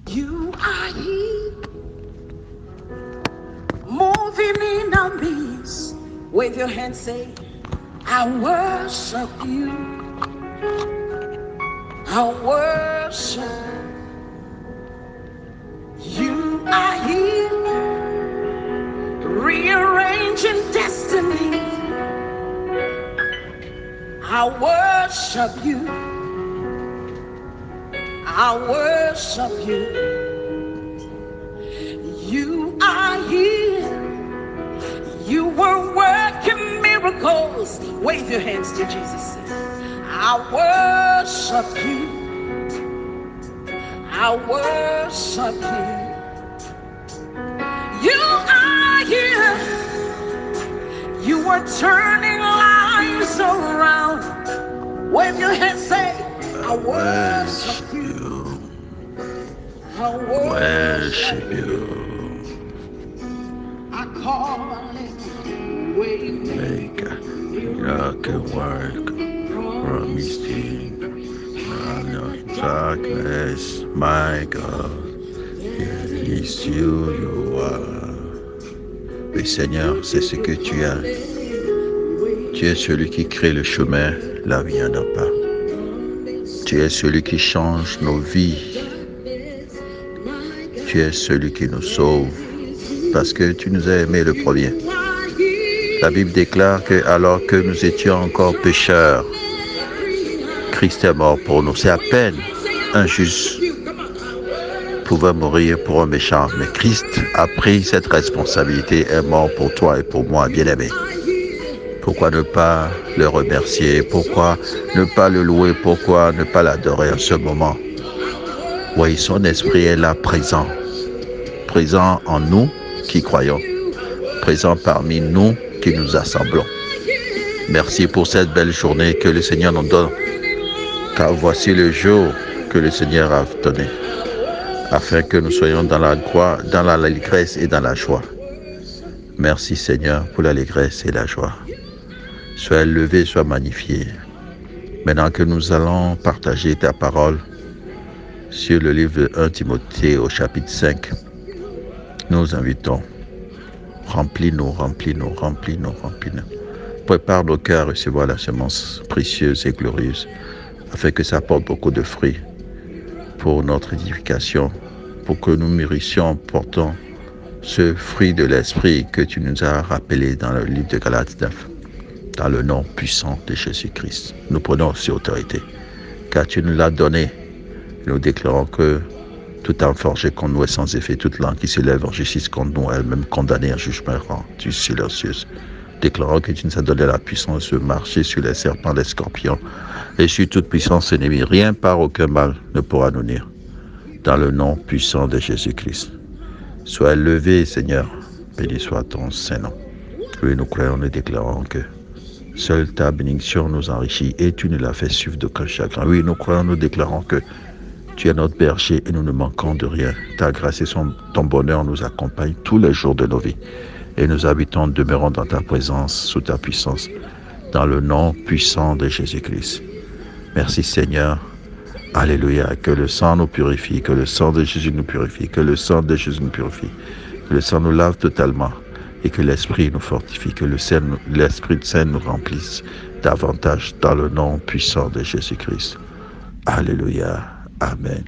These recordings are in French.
You are here, moving in our midst. Wave your hand, say, I worship you. I worship you. You are here, rearranging destiny. I worship you. I worship you. You are here. You were working miracles. Wave your hands to Jesus. I worship you. I worship you. You are here. You were turning lives around. Wave your hands, say, I worship you. I worship you. I call it Waymaker, miracle work, promising, darkness, my God, it's you are. Oui, Seigneur, c'est ce que tu as. Tu es celui qui crée le chemin, là où il n'y en a pas. Tu es celui qui change nos vies. Tu es celui qui nous sauve, parce que tu nous as aimés le premier. La Bible déclare que alors que nous étions encore pécheurs, Christ est mort pour nous. C'est à peine un juste pouvait mourir pour un méchant, mais Christ a pris cette responsabilité, est mort pour toi et pour moi, bien-aimé. Pourquoi ne pas le remercier? Pourquoi ne pas le louer? Pourquoi ne pas l'adorer en ce moment? Oui, son esprit est là, présent en nous qui croyons, présent parmi nous qui nous assemblons. Merci pour cette belle journée que le Seigneur nous donne, car voici le jour que le Seigneur a donné, afin que nous soyons dans la gloire, dans l'allégresse et dans la joie. Merci Seigneur pour l'allégresse et la joie. Sois élevé, sois magnifié. Maintenant que nous allons partager ta parole sur le livre de 1 Timothée au chapitre 5, nous invitons, remplis-nous. Prépare nos cœurs à recevoir la semence précieuse et glorieuse, afin que ça porte beaucoup de fruits pour notre édification, pour que nous mûrissions, portant ce fruit de l'esprit que tu nous as rappelé dans le livre de Galates 9. Dans le nom puissant de Jésus-Christ, nous prenons aussi autorité, car tu nous l'as donné. Nous déclarons que toute âme forgée contre nous est sans effet, toute langue qui s'élève en justice contre nous, elle-même condamnée en jugement rendue silencieuse. Déclarons que tu nous as donné la puissance de marcher sur les serpents, les scorpions, et sur toute puissance ennemie. Rien par aucun mal ne pourra nous nuire. Dans le nom puissant de Jésus-Christ. Sois élevé, Seigneur. Béni soit ton Saint-Nom. Oui, nous croyons, nous déclarons que seule ta bénédiction nous enrichit et tu nous l'as fait suivre d'aucun chagrin. Oui, nous croyons, nous déclarons que tu es notre berger et nous ne manquons de rien. Ta grâce et ton bonheur nous accompagnent tous les jours de nos vies. Et nous habitons, demeurons dans ta présence, sous ta puissance, dans le nom puissant de Jésus-Christ. Merci Seigneur. Alléluia. Que le sang nous purifie, que le sang de Jésus nous purifie, que le sang de Jésus nous purifie, que le sang nous lave totalement. Et que l'Esprit nous fortifie, que l'Esprit Saint nous remplisse davantage dans le nom puissant de Jésus-Christ. Alléluia. Amen.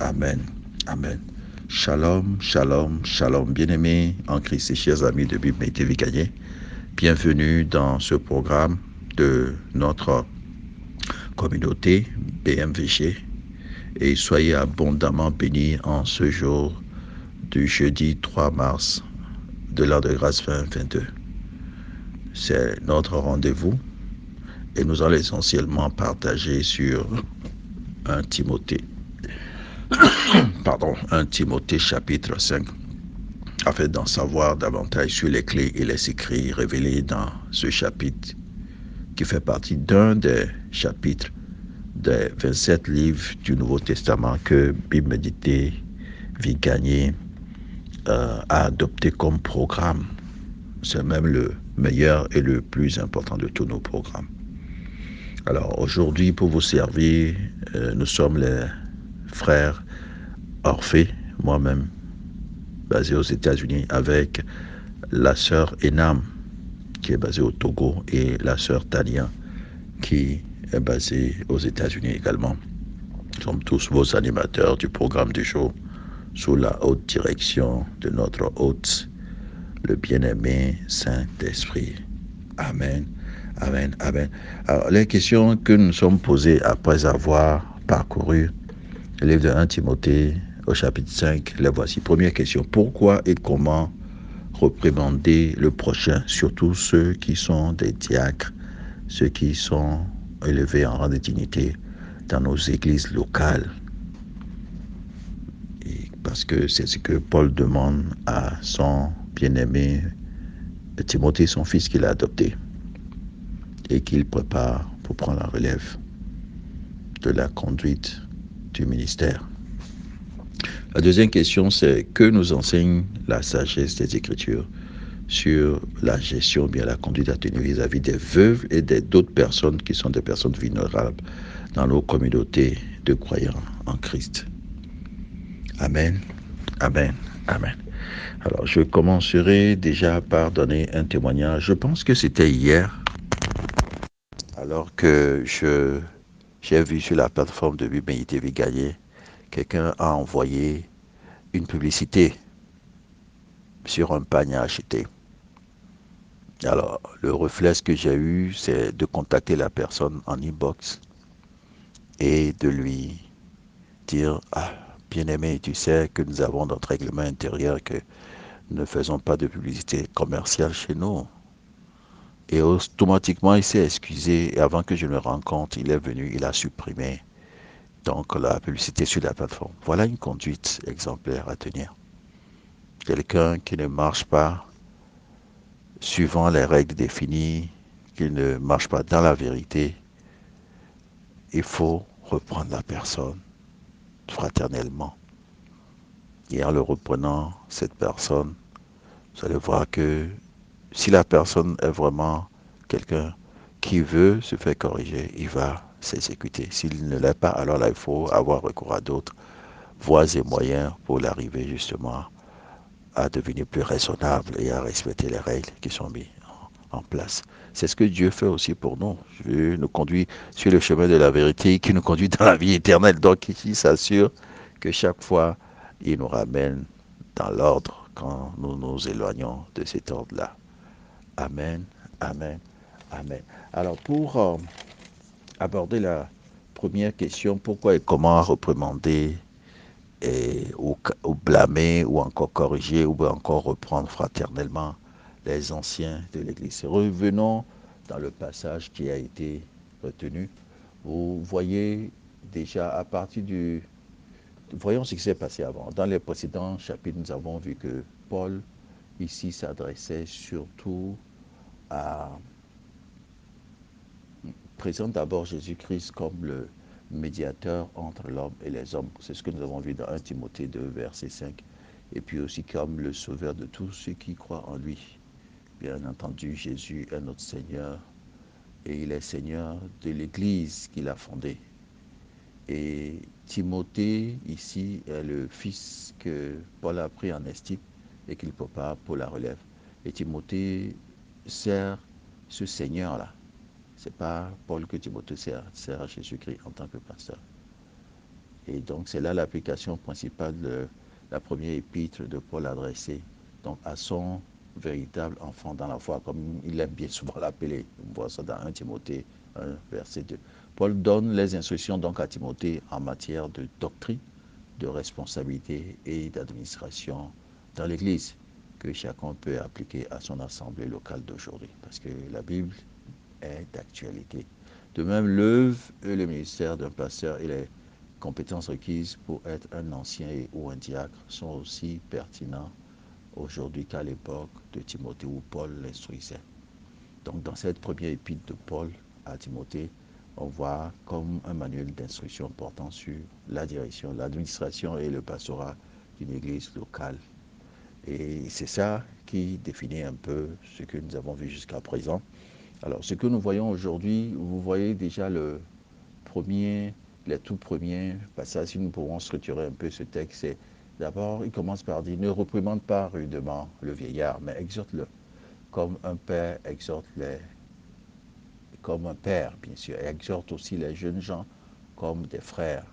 Amen. Amen. Shalom, shalom, shalom. Bien-aimés en Christ et chers amis de Bible et TV Gagné, bienvenue dans ce programme de notre communauté BMVG et soyez abondamment bénis en ce jour du jeudi 3 mars de l'an de grâce 2022. C'est notre rendez-vous et nous allons essentiellement partager sur 1 Timothée. 1 Timothée chapitre 5, afin d'en savoir davantage sur les clés et les secrets révélés dans ce chapitre qui fait partie d'un des chapitres des 27 livres du Nouveau Testament que Bible Médité Vie Gagnée a adopté comme programme. C'est même le meilleur et le plus important de tous nos programmes. Alors aujourd'hui, pour vous servir, nous sommes les frères Orphée moi-même, basé aux États-Unis, avec la sœur Enam, qui est basée au Togo, et la sœur Tania, qui est basée aux États-Unis également. Nous sommes tous vos animateurs du programme du jour, sous la haute direction de notre hôte, le bien-aimé Saint-Esprit. Amen, amen, amen. Alors, les questions que nous sommes posées après avoir parcouru le livre de 1 Timothée au chapitre 5, les voici. Première question, pourquoi et comment réprimander le prochain, surtout ceux qui sont des diacres, ceux qui sont élevés en rang de dignité dans nos églises locales? Et parce que c'est ce que Paul demande à son bien-aimé Timothée, son fils qu'il a adopté, et qu'il prépare pour prendre la relève de la conduite du ministère. La deuxième question, c'est que nous enseigne la sagesse des Écritures sur la gestion, bien la conduite à tenir vis-à-vis des veuves et d'autres personnes qui sont des personnes vulnérables dans nos communautés de croyants en Christ. Amen, amen, amen. Alors, je commencerai déjà par donner un témoignage. Je pense que c'était hier, alors que j'ai vu sur la plateforme de Bible TV Gagné, quelqu'un a envoyé une publicité sur un panier à acheter. Alors, le réflexe que j'ai eu, c'est de contacter la personne en inbox et de lui dire, ah, bien-aimé, tu sais que nous avons notre règlement intérieur que nous ne faisons pas de publicité commerciale chez nous. Et automatiquement, il s'est excusé et avant que je me rende compte, il est venu, il a supprimé donc la publicité sur la plateforme. Voilà une conduite exemplaire à tenir. Quelqu'un qui ne marche pas suivant les règles définies, qui ne marche pas dans la vérité, il faut reprendre la personne fraternellement. Et en le reprenant, cette personne, vous allez voir que si la personne est vraiment quelqu'un qui veut se faire corriger, il va s'exécuter. S'il ne l'est pas, alors là, il faut avoir recours à d'autres voies et moyens pour l'arriver justement à devenir plus raisonnable et à respecter les règles qui sont mises en place. C'est ce que Dieu fait aussi pour nous. Dieu nous conduit sur le chemin de la vérité qui nous conduit dans la vie éternelle. Donc il s'assure que chaque fois, il nous ramène dans l'ordre quand nous nous éloignons de cet ordre-là. Amen, amen, amen. Alors pour aborder la première question, pourquoi et comment réprimander ou blâmer ou encore corriger ou encore reprendre fraternellement les anciens de l'Église. Revenons dans le passage qui a été retenu. Vous voyez déjà à partir du... Voyons ce qui s'est passé avant. Dans les précédents chapitres, nous avons vu que Paul ici s'adressait surtout à... présente d'abord Jésus-Christ comme le médiateur entre l'homme et les hommes. C'est ce que nous avons vu dans 1 Timothée 2, verset 5. Et puis aussi comme le sauveur de tous ceux qui croient en lui. Bien entendu, Jésus est notre Seigneur et il est Seigneur de l'Église qu'il a fondée. Et Timothée, ici, est le fils que Paul a pris en estime et qu'il prépare pour la relève. Et Timothée sert ce Seigneur-là. Ce n'est pas Paul que Timothée sert à Jésus-Christ en tant que pasteur. Et donc, c'est là l'application principale de la première épître de Paul adressée donc, à son véritable enfant dans la foi, comme il aime bien souvent l'appeler. On voit ça dans 1 Timothée 1, verset 2. Paul donne les instructions donc à Timothée en matière de doctrine, de responsabilité et d'administration dans l'Église, que chacun peut appliquer à son assemblée locale d'aujourd'hui, parce que la Bible est d'actualité. De même, l'œuvre et le ministère d'un pasteur et les compétences requises pour être un ancien ou un diacre sont aussi pertinents aujourd'hui qu'à l'époque de Timothée où Paul l'instruisait. Donc dans cette première épître de Paul à Timothée, on voit comme un manuel d'instruction portant sur la direction, l'administration et le pastorat d'une église locale. Et c'est ça qui définit un peu ce que nous avons vu jusqu'à présent. Alors ce que nous voyons aujourd'hui, vous voyez déjà les tout premiers passages, si nous pouvons structurer un peu ce texte, c'est D'abord, il commence par dire, ne réprimande pas rudement le vieillard, mais exhorte-le, comme un père exhorte comme un père, bien sûr, et exhorte aussi les jeunes gens comme des frères.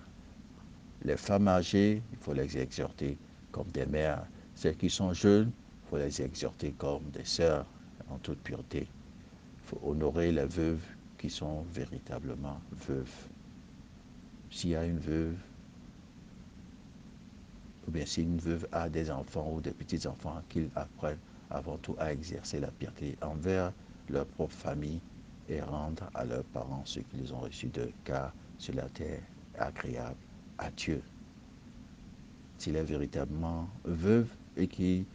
Les femmes âgées, il faut les exhorter comme des mères. Celles qui sont jeunes, il faut les exhorter comme des sœurs en toute pureté. Il faut honorer les veuves qui sont véritablement veuves. S'il y a une veuve, ou bien si une veuve a des enfants ou des petits-enfants, qu'ils apprennent avant tout à exercer la piété envers leur propre famille et rendre à leurs parents ce qu'ils ont reçu d'eux, car cela est agréable à Dieu. S'il est véritablement veuve et qui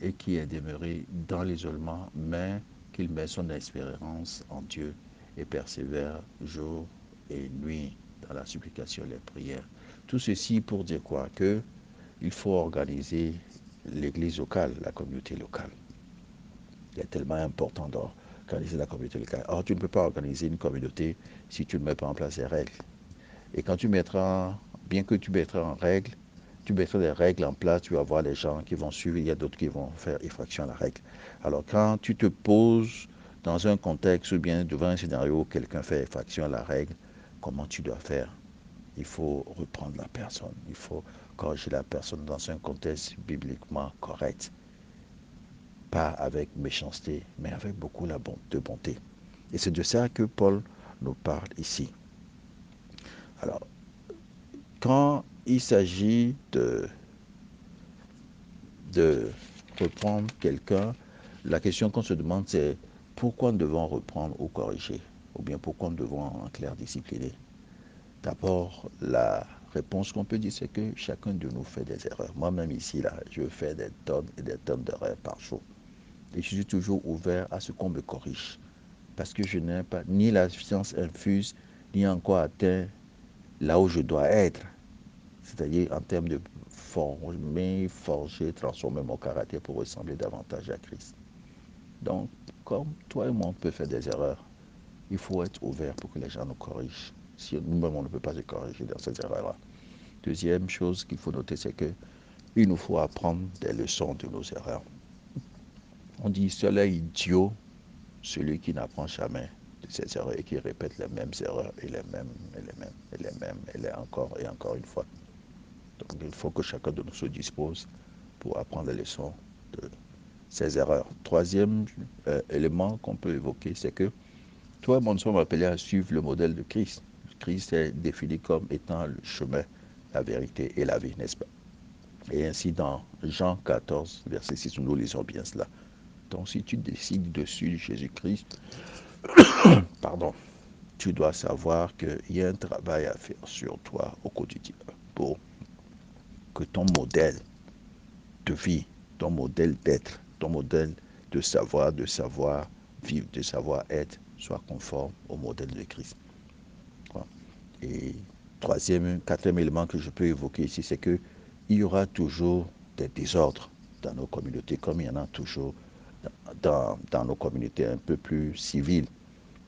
est demeuré dans l'isolement, mais qu'il met son espérance en Dieu et persévère jour et nuit dans la supplication et les prières. Tout ceci pour dire quoi? Que il faut organiser l'église locale, la communauté locale. Il est tellement important d'organiser la communauté locale. Or, tu ne peux pas organiser une communauté si tu ne mets pas en place des règles. Et quand tu mettras, bien que tu mettras en règle, tu mettras des règles en place, tu vas voir les gens qui vont suivre, il y a d'autres qui vont faire effraction à la règle. Alors quand tu te poses dans un contexte ou bien devant un scénario où quelqu'un fait effraction à la règle, comment tu dois faire? Il faut reprendre la personne, il faut corriger la personne dans un contexte bibliquement correct. Pas avec méchanceté, mais avec beaucoup de bonté. Et c'est de ça que Paul nous parle ici. Alors, quand il s'agit de reprendre quelqu'un, la question qu'on se demande, c'est pourquoi nous devons reprendre ou corriger, ou bien pourquoi nous devons en clair discipliner. D'abord, la réponse qu'on peut dire, c'est que chacun de nous fait des erreurs. Moi-même ici, là, je fais des tonnes et des tonnes d'erreurs par jour. Et je suis toujours ouvert à ce qu'on me corrige. Parce que je n'ai pas ni la science infuse, ni encore atteint là où je dois être. C'est-à-dire en termes de forger, transformer mon caractère pour ressembler davantage à Christ. Donc, comme toi et moi, on peut faire des erreurs, il faut être ouvert pour que les gens nous corrigent. Si nous-mêmes, on ne peut pas se corriger dans ces erreurs-là. Deuxième chose qu'il faut noter, c'est qu'il nous faut apprendre des leçons de nos erreurs. On dit, seul est idiot celui qui n'apprend jamais de ses erreurs et qui répète les mêmes erreurs et les mêmes, et les mêmes, et les mêmes, et encore une fois. Donc il faut que chacun de nous se dispose pour apprendre les leçons de ses erreurs. Troisième élément qu'on peut évoquer, c'est que toi et moi, nous sommes appelés à suivre le modèle de Christ. Christ est défini comme étant le chemin, la vérité et la vie, n'est-ce pas? Et ainsi, dans Jean 14, verset 6, nous lisons bien cela. Donc, si tu décides de suivre Jésus-Christ, pardon, tu dois savoir qu'il y a un travail à faire sur toi au quotidien pour que ton modèle de vie, ton modèle d'être, ton modèle de savoir vivre, de savoir être, soit conforme au modèle de Christ. Voilà. Et quatrième élément que je peux évoquer ici, c'est qu'il y aura toujours des désordres dans nos communautés, comme il y en a toujours dans nos communautés un peu plus civiles.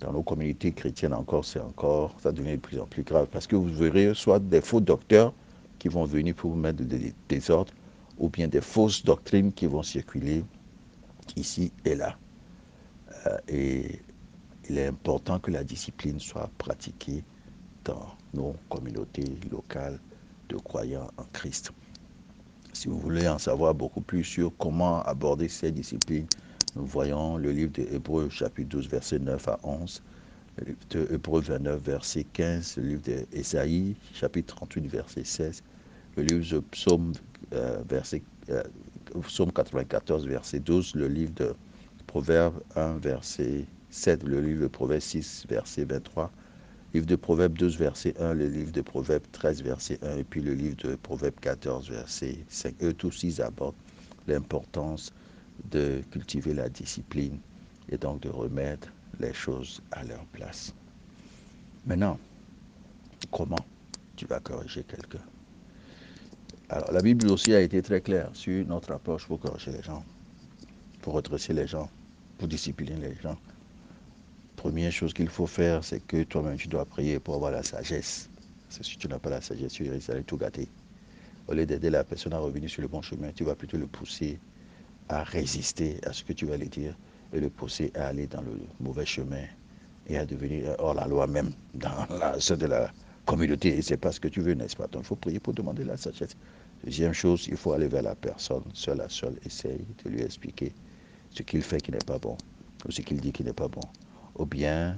Dans nos communautés chrétiennes encore, ça devient de plus en plus grave. Parce que vous verrez soit des faux docteurs qui vont venir pour vous mettre des désordres, ou bien des fausses doctrines qui vont circuler ici et là. Et il est important que la discipline soit pratiquée dans nos communautés locales de croyants en Christ. Si vous voulez en savoir beaucoup plus sur comment aborder ces disciplines, nous voyons le livre de Hébreux, chapitre 12, versets 9 à 11, le livre de Hébreux 29, verset 15, le livre d'Ésaïe, chapitre 38, verset 16, le livre de Psaume 94, verset 12, le livre de Proverbes 1, verset 7, le livre de Proverbes 6, verset 23, le livre de Proverbes 12, verset 1, le livre de Proverbes 13, verset 1, et puis le livre de Proverbes 14, verset 5. Eux tous, ils abordent l'importance de cultiver la discipline et donc de remettre les choses à leur place. Maintenant, comment tu vas corriger quelqu'un? Alors, la Bible aussi a été très claire sur notre approche pour corriger les gens, pour redresser les gens, pour discipliner les gens. Première chose qu'il faut faire, c'est que toi-même, tu dois prier pour avoir la sagesse. Parce que si tu n'as pas la sagesse, tu risques d'aller tout gâter. au lieu d'aider la personne à revenir sur le bon chemin, tu vas plutôt le pousser à résister à ce que tu vas lui dire et le pousser à aller dans le mauvais chemin et à devenir hors la loi même dans la sein de la communauté. Et c'est pas ce que tu veux, n'est-ce pas? Donc il faut prier pour demander la sagesse. Deuxième chose, il faut aller vers la personne, seul à seul, essayer de lui expliquer ce qu'il fait qui n'est pas bon, ou ce qu'il dit qui n'est pas bon, ou bien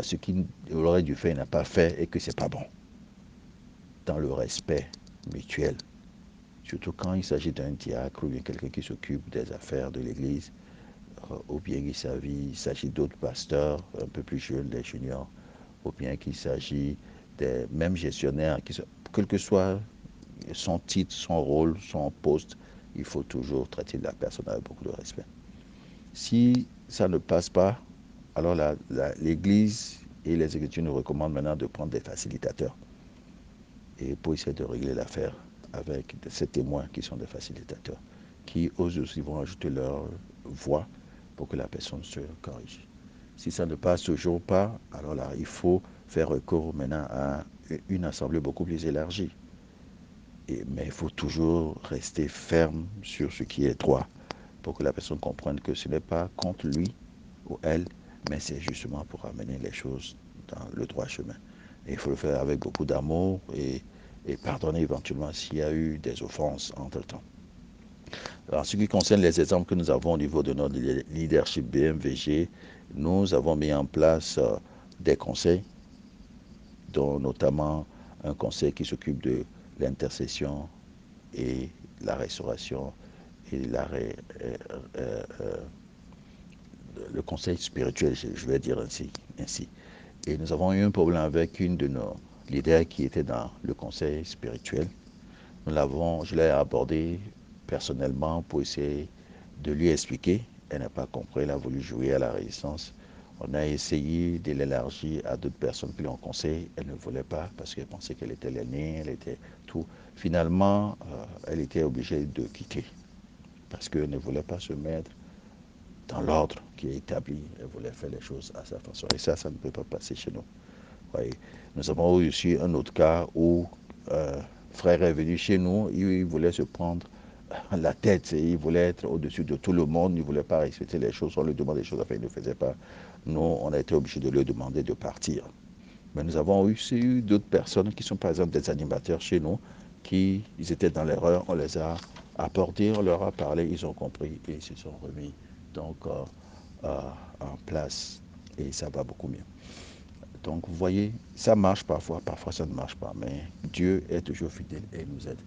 ce qu'il aurait dû faire, il n'a pas fait et que c'est pas bon, dans le respect mutuel. Surtout quand il s'agit d'un diacre ou bien quelqu'un qui s'occupe des affaires de l'Église, ou bien il s'agit d'autres pasteurs un peu plus jeunes, des juniors, ou bien qu'il s'agit des mêmes gestionnaires, quel que soit son titre, son rôle, son poste, il faut toujours traiter la personne avec beaucoup de respect. Si ça ne passe pas, alors l'Église et les Écritures nous recommandent maintenant de prendre des facilitateurs et pour essayer de régler l'affaire avec ces témoins qui sont des facilitateurs, qui eux aussi vont ajouter leur voix pour que la personne se corrige. Si ça ne passe toujours pas, alors là, il faut faire recours maintenant à une assemblée beaucoup plus élargie. Mais il faut toujours rester ferme sur ce qui est droit pour que la personne comprenne que ce n'est pas contre lui ou elle, mais c'est justement pour amener les choses dans le droit chemin. Et il faut le faire avec beaucoup d'amour et pardonner éventuellement s'il y a eu des offenses entre-temps. En ce qui concerne les exemples que nous avons au niveau de notre leadership BMVG, nous avons mis en place des conseils, dont notamment un conseil qui s'occupe de l'intercession et la restauration et le conseil spirituel, je vais dire ainsi. Et nous avons eu un problème avec une de nos leaders qui était dans le conseil spirituel. Je l'ai abordé personnellement pour essayer de lui expliquer. Elle n'a pas compris, elle a voulu jouer à la résistance. On a essayé de l'élargir à d'autres personnes qui l'ont conseillé. Elle ne voulait pas parce qu'elle pensait qu'elle était l'aînée, elle était tout. Finalement, elle était obligée de quitter parce qu'elle ne voulait pas se mettre dans l'ordre qui est établi. Elle voulait faire les choses à sa façon. Et ça ne peut pas passer chez nous. Oui. Nous avons eu aussi un autre cas où frère est venu chez nous, il voulait se prendre la tête, et il voulait être au-dessus de tout le monde, il ne voulait pas respecter les choses, on lui demandait des choses, enfin il ne faisait pas. Nous, on a été obligés de lui demander de partir. Mais nous avons aussi eu d'autres personnes qui sont par exemple des animateurs chez nous, ils étaient dans l'erreur, on les a apportés, on leur a parlé, ils ont compris et ils se sont remis donc en place et ça va beaucoup mieux. Donc vous voyez, ça marche parfois, parfois ça ne marche pas, mais Dieu est toujours fidèle et nous aide.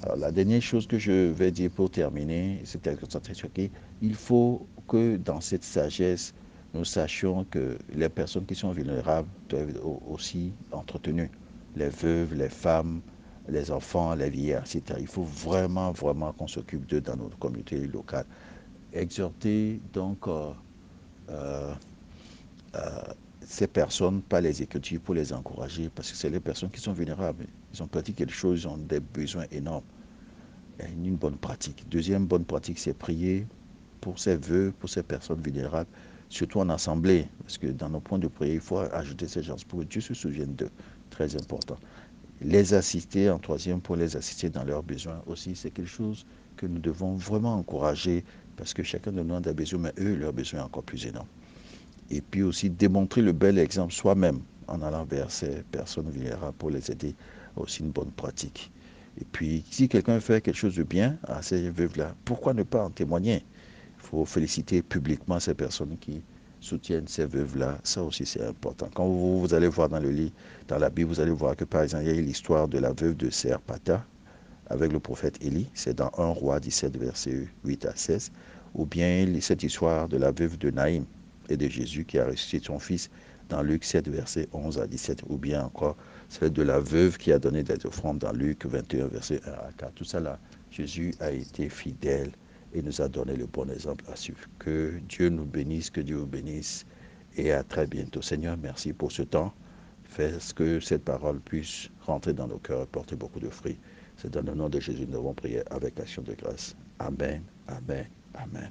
Alors la dernière chose que je vais dire pour terminer, c'est peut-être concentrer sur qui il faut que dans cette sagesse, nous sachions que les personnes qui sont vulnérables doivent être aussi entretenues. Les veuves, les femmes, les enfants, les vieillards, etc. Il faut vraiment, vraiment qu'on s'occupe d'eux dans notre communauté locale. Exhorter donc euh, ces personnes, pas les Écritures, pour les encourager, parce que c'est les personnes qui sont vulnérables. Ils ont perdu quelque chose, ils ont des besoins énormes. Il y a une bonne pratique. Deuxième bonne pratique, c'est prier pour ces vœux, pour ces personnes vulnérables, surtout en assemblée, parce que dans nos points de prière, il faut ajouter ces gens pour que Dieu se souvienne d'eux. Très important. Les assister, en troisième, pour les assister dans leurs besoins aussi, c'est quelque chose que nous devons vraiment encourager, parce que chacun de nous a des besoins, mais eux, leurs besoins sont encore plus énormes. Et puis aussi démontrer le bel exemple soi-même en allant vers ces personnes vulnérables pour les aider, aussi une bonne pratique. Et puis, si quelqu'un fait quelque chose de bien à ces veuves-là, pourquoi ne pas en témoigner? Il faut féliciter publiquement ces personnes qui soutiennent ces veuves-là. Ça aussi, c'est important. Quand vous allez voir dans la Bible, vous allez voir que, par exemple, il y a eu l'histoire de la veuve de Serpata avec le prophète Élie. C'est dans 1 Roi 17, versets 8 à 16. Ou bien cette histoire de la veuve de Naïm et de Jésus qui a ressuscité son fils dans Luc 7, versets 11 à 17. Ou bien encore celle de la veuve qui a donné des offrandes dans Luc 21, verset 1 à 4. Tout ça là, Jésus a été fidèle et nous a donné le bon exemple à suivre. Que Dieu nous bénisse, que Dieu vous bénisse et à très bientôt. Seigneur, merci pour ce temps. Fais que cette parole puisse rentrer dans nos cœurs et porter beaucoup de fruits. C'est dans le nom de Jésus que nous avons prié avec l'action de grâce. Amen, amen, amen.